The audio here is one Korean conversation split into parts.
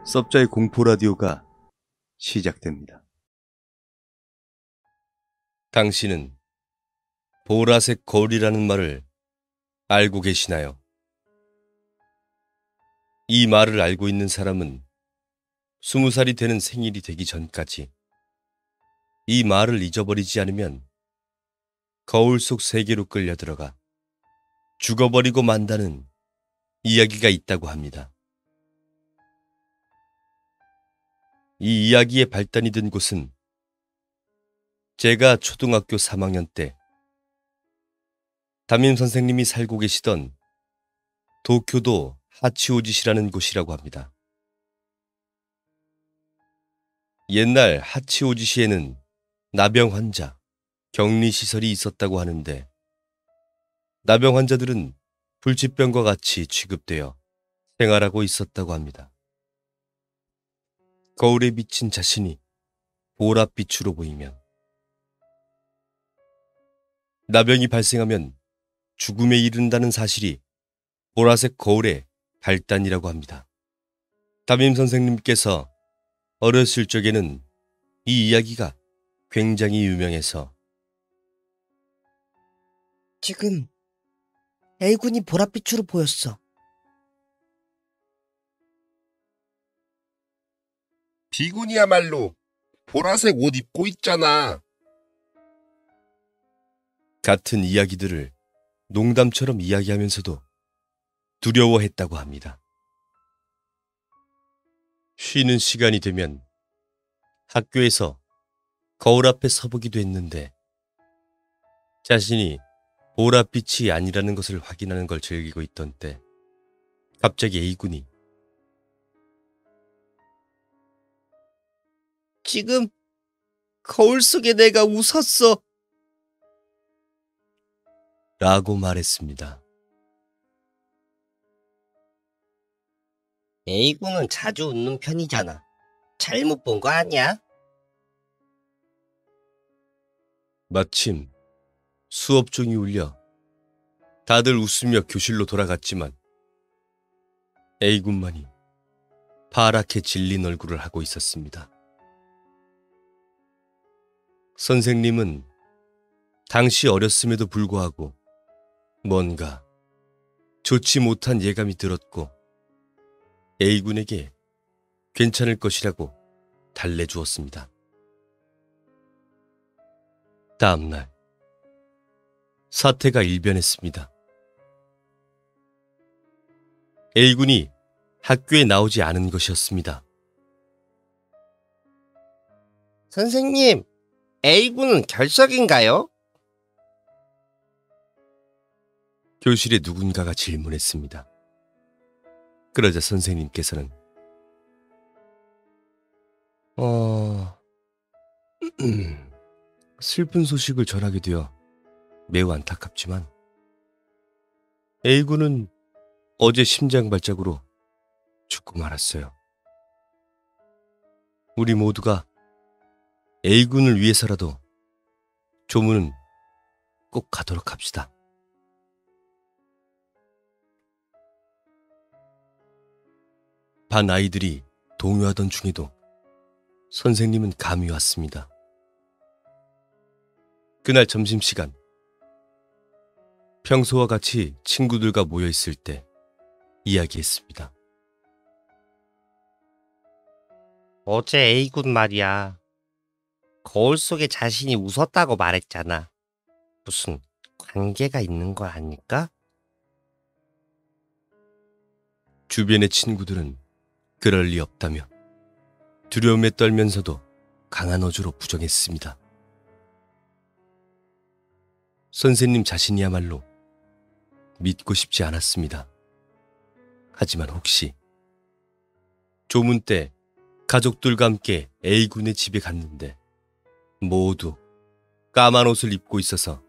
썹자의 공포라디오가 시작됩니다. 당신은 보라색 거울이라는 말을 알고 계시나요? 이 말을 알고 있는 사람은 20살이 되는 생일이 되기 전까지 이 말을 잊어버리지 않으면 거울 속 세계로 끌려 들어가 죽어버리고 만다는 이야기가 있다고 합니다. 이 이야기의 발단이 된 곳은 제가 초등학교 3학년 때 담임 선생님이 살고 계시던 도쿄도 하치오지시라는 곳이라고 합니다. 옛날 하치오지시에는 나병 환자, 격리시설이 있었다고 하는데 나병 환자들은 불치병과 같이 취급되어 생활하고 있었다고 합니다. 거울에 비친 자신이 보랏빛으로 보이면 나병이 발생하면 죽음에 이른다는 사실이 보라색 거울의 발단이라고 합니다. 담임 선생님께서 어렸을 적에는 이 이야기가 굉장히 유명해서 지금 A군이 보랏빛으로 보였어. B군이야말로 보라색 옷 입고 있잖아. 같은 이야기들을 농담처럼 이야기하면서도 두려워했다고 합니다. 쉬는 시간이 되면 학교에서 거울 앞에 서보기도 했는데 자신이 보랏빛이 아니라는 것을 확인하는 걸 즐기고 있던 때 갑자기 A군이 지금 거울 속에 내가 웃었어. 라고 말했습니다. A군은 자주 웃는 편이잖아. 잘못 본 거 아니야? 마침 수업 종이 울려 다들 웃으며 교실로 돌아갔지만 A군만이 파랗게 질린 얼굴을 하고 있었습니다. 선생님은 당시 어렸음에도 불구하고 뭔가 좋지 못한 예감이 들었고 A군에게 괜찮을 것이라고 달래주었습니다. 다음날 사태가 일변했습니다. A군이 학교에 나오지 않은 것이었습니다. 선생님, A군은 결석인가요? 교실에 누군가가 질문했습니다. 그러자 선생님께서는 슬픈 소식을 전하게 되어 매우 안타깝지만 A군은 어제 심장 발작으로 죽고 말았어요. 우리 모두가 A군을 위해서라도 조문은 꼭 가도록 합시다. 반 아이들이 동요하던 중에도 선생님은 감이 왔습니다. 그날 점심시간, 평소와 같이 친구들과 모여 있을 때 이야기했습니다. 어제 A군 말이야. 거울 속에 자신이 웃었다고 말했잖아. 무슨 관계가 있는 거 아닐까? 주변의 친구들은 그럴 리 없다며 두려움에 떨면서도 강한 어조로 부정했습니다. 선생님 자신이야말로 믿고 싶지 않았습니다. 하지만 혹시 조문 때 가족들과 함께 A군의 집에 갔는데 모두 까만 옷을 입고 있어서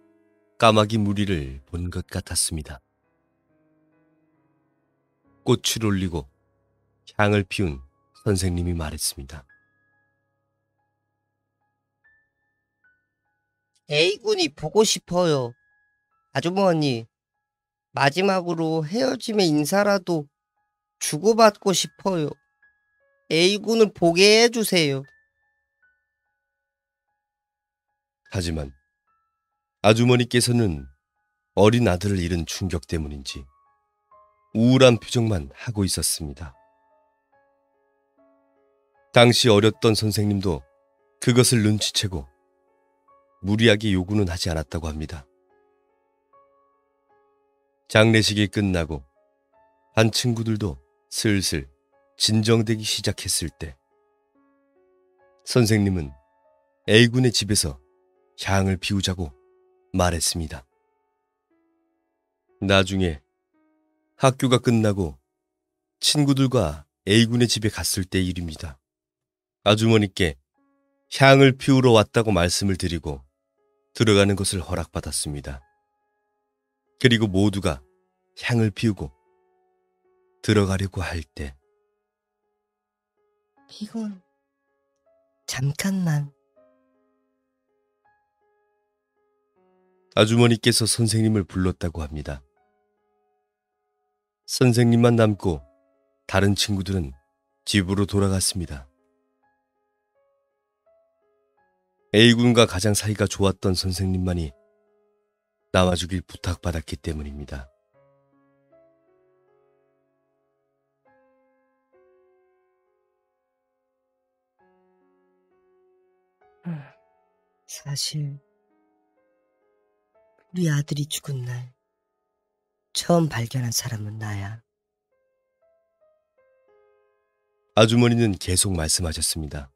까마귀 무리를 본 것 같았습니다. 꽃을 올리고 향을 피운 선생님이 말했습니다. A군이 보고 싶어요. 아주머니, 마지막으로 헤어짐의 인사라도 주고받고 싶어요. 「 주고받고 싶어요. A군을 보게 해주세요. 하지만 아주머니께서는 어린 아들을 잃은 충격 때문인지 우울한 표정만 하고 있었습니다. 당시 어렸던 선생님도 그것을 눈치채고 무리하게 요구는 하지 않았다고 합니다. 장례식이 끝나고 반 친구들도 슬슬 진정되기 시작했을 때 선생님은 A군의 집에서 향을 피우자고 말했습니다. 나중에 학교가 끝나고 친구들과 A군의 집에 갔을 때 일입니다. 아주머니께 향을 피우러 왔다고 말씀을 드리고 들어가는 것을 허락받았습니다. 그리고 모두가 향을 피우고 들어가려고 할 때 비군, 잠깐만. 아주머니께서 선생님을 불렀다고 합니다. 선생님만 남고 다른 친구들은 집으로 돌아갔습니다. A군과 가장 사이가 좋았던 선생님만이 남아주길 부탁받았기 때문입니다. 사실 우리 아들이 죽은 날 처음 발견한 사람은 나야. 아주머니는 계속 말씀하셨습니다.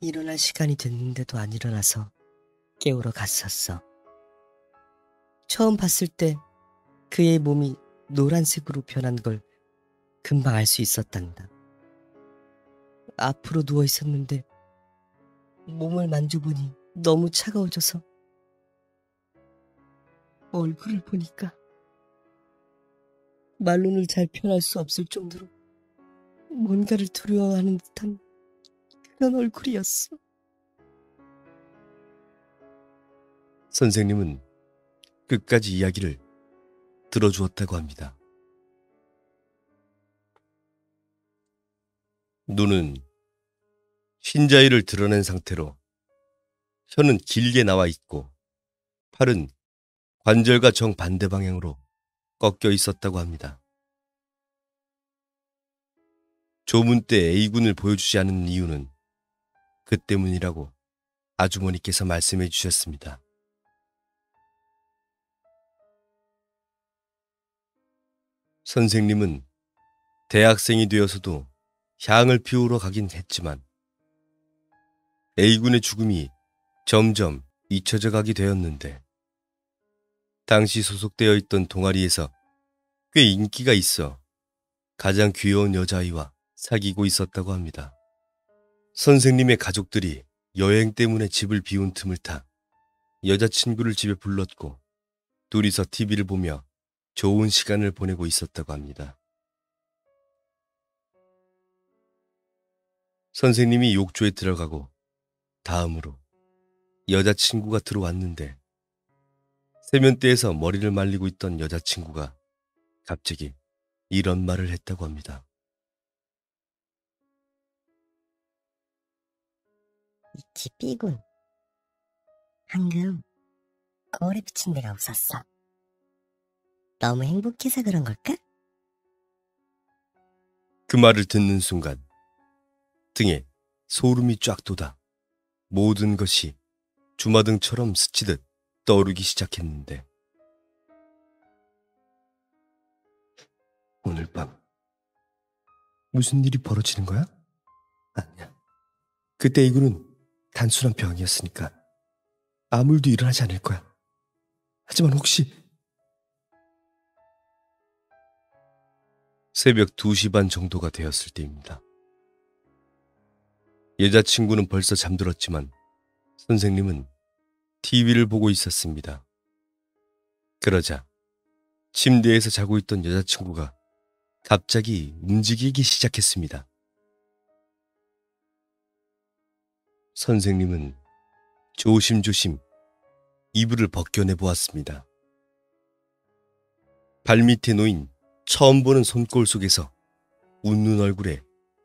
일어날 시간이 됐는데도 안 일어나서 깨우러 갔었어. 처음 봤을 때 그의 몸이 노란색으로 변한 걸 금방 알 수 있었단다. 앞으로 누워 있었는데 몸을 만져보니 너무 차가워져서 얼굴을 보니까 말로는 잘 표현할 수 없을 정도로 뭔가를 두려워하는 듯한 그런 얼굴이었어. 선생님은 끝까지 이야기를 들어주었다고 합니다. 눈은 흰자위를 드러낸 상태로 혀는 길게 나와 있고 팔은 관절과 정반대 방향으로 꺾여 있었다고 합니다. 조문 때 A군을 보여주지 않은 이유는 그 때문이라고 아주머니께서 말씀해 주셨습니다. 선생님은 대학생이 되어서도 향을 피우러 가긴 했지만 A군의 죽음이 점점 잊혀져 가게 되었는데 당시 소속되어 있던 동아리에서 꽤 인기가 있어 가장 귀여운 여자아이와 사귀고 있었다고 합니다. 선생님의 가족들이 여행 때문에 집을 비운 틈을 타 여자친구를 집에 불렀고 둘이서 TV를 보며 좋은 시간을 보내고 있었다고 합니다. 선생님이 욕조에 들어가고 다음으로 여자친구가 들어왔는데 세면대에서 머리를 말리고 있던 여자친구가 갑자기 이런 말을 했다고 합니다. 있지, 삐군. 방금 거울에 비친 내가 웃었어. 너무 행복해서 그런 걸까? 그 말을 듣는 순간 등에 소름이 쫙 돋아 모든 것이 주마등처럼 스치듯 떠오르기 시작했는데 오늘 밤 무슨 일이 벌어지는 거야? 아니야. 그때 A군은 단순한 병이었으니까 아무 일도 일어나지 않을 거야. 하지만 혹시 새벽 2시 반 정도가 되었을 때입니다. 여자친구는 벌써 잠들었지만 선생님은 TV를 보고 있었습니다. 그러자 침대에서 자고 있던 여자친구가 갑자기 움직이기 시작했습니다. 선생님은 조심조심 이불을 벗겨내 보았습니다. 발밑에 놓인 처음 보는 손골 속에서 웃는 얼굴에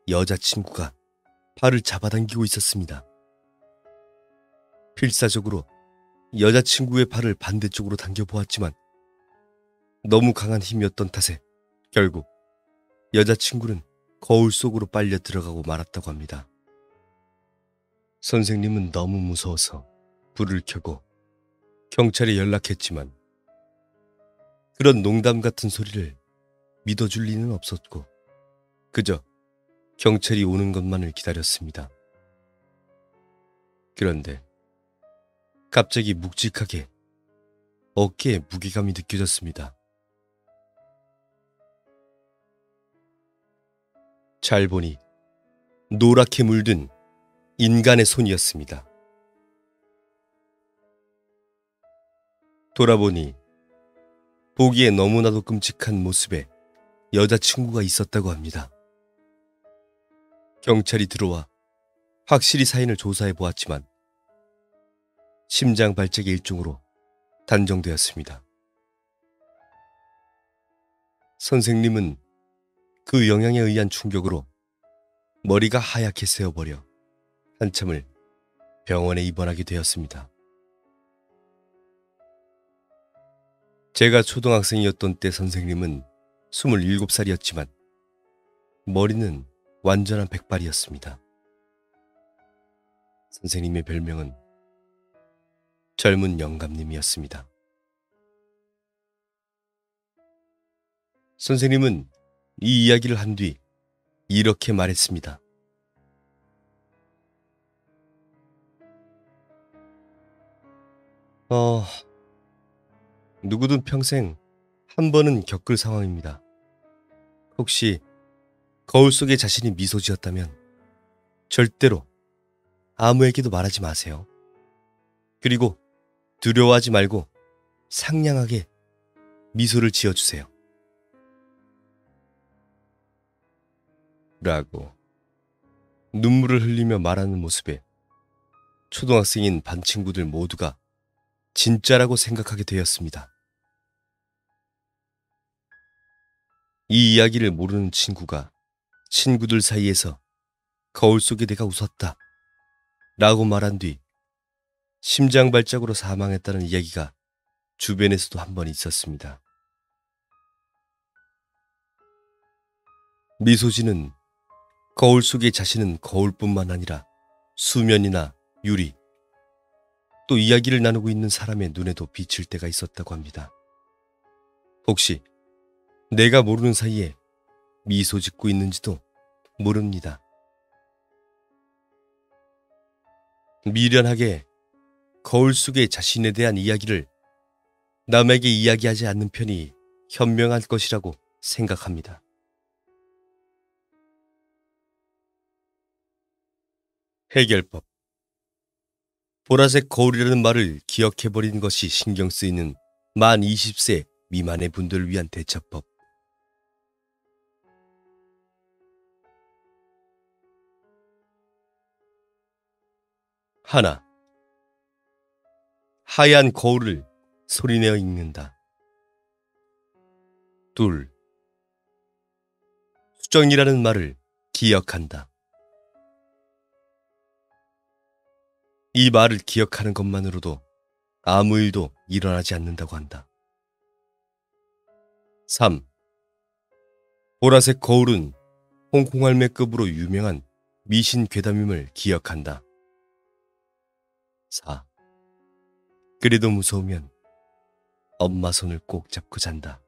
여자친구가 발을 잡아당기고 있었습니다. 필사적으로 여자친구의 발을 반대쪽으로 당겨보았지만 너무 강한 힘이었던 탓에 결국 여자친구는 거울 속으로 빨려 들어가고 말았다고 합니다. 선생님은 너무 무서워서 불을 켜고 경찰에 연락했지만 그런 농담 같은 소리를 믿어줄 리는 없었고 그저 경찰이 오는 것만을 기다렸습니다. 그런데 갑자기 묵직하게 어깨에 무게감이 느껴졌습니다. 잘 보니 노랗게 물든 인간의 손이었습니다. 돌아보니 보기에 너무나도 끔찍한 모습의 여자친구가 있었다고 합니다. 경찰이 들어와 확실히 사인을 조사해 보았지만 심장 발작의 일종으로 단정되었습니다. 선생님은 그 영향에 의한 충격으로 머리가 하얗게 새어버려 한참을 병원에 입원하게 되었습니다. 제가 초등학생이었던 때 선생님은 27살이었지만 머리는 완전한 백발이었습니다. 선생님의 별명은 젊은 영감님이었습니다. 선생님은 이 이야기를 한 뒤 이렇게 말했습니다. 누구든 평생 한 번은 겪을 상황입니다. 혹시 거울 속에 자신이 미소 지었다면 절대로 아무에게도 말하지 마세요. 그리고 두려워하지 말고 상냥하게 미소를 지어주세요. 라고 눈물을 흘리며 말하는 모습에 초등학생인 반 친구들 모두가 진짜라고 생각하게 되었습니다. 이 이야기를 모르는 친구가 친구들 사이에서 거울 속에 내가 웃었다 라고 말한 뒤 심장 발작으로 사망했다는 이야기가 주변에서도 한 번 있었습니다. 미소진은 거울 속의 자신은 거울뿐만 아니라 수면이나 유리, 또 이야기를 나누고 있는 사람의 눈에도 비칠 때가 있었다고 합니다. 혹시 내가 모르는 사이에 미소 짓고 있는지도 모릅니다. 미련하게 거울 속의 자신에 대한 이야기를 남에게 이야기하지 않는 편이 현명할 것이라고 생각합니다. 해결법. 보라색 거울이라는 말을 기억해버리는 것이 신경 쓰이는 만 20세 미만의 분들을 위한 대처법. 하나. 하얀 거울을 소리내어 읽는다. 둘. 수정이라는 말을 기억한다. 이 말을 기억하는 것만으로도 아무 일도 일어나지 않는다고 한다. 3. 보라색 거울은 홍콩할매급으로 유명한 미신 괴담임을 기억한다. 4. 그래도 무서우면 엄마 손을 꼭 잡고 잔다.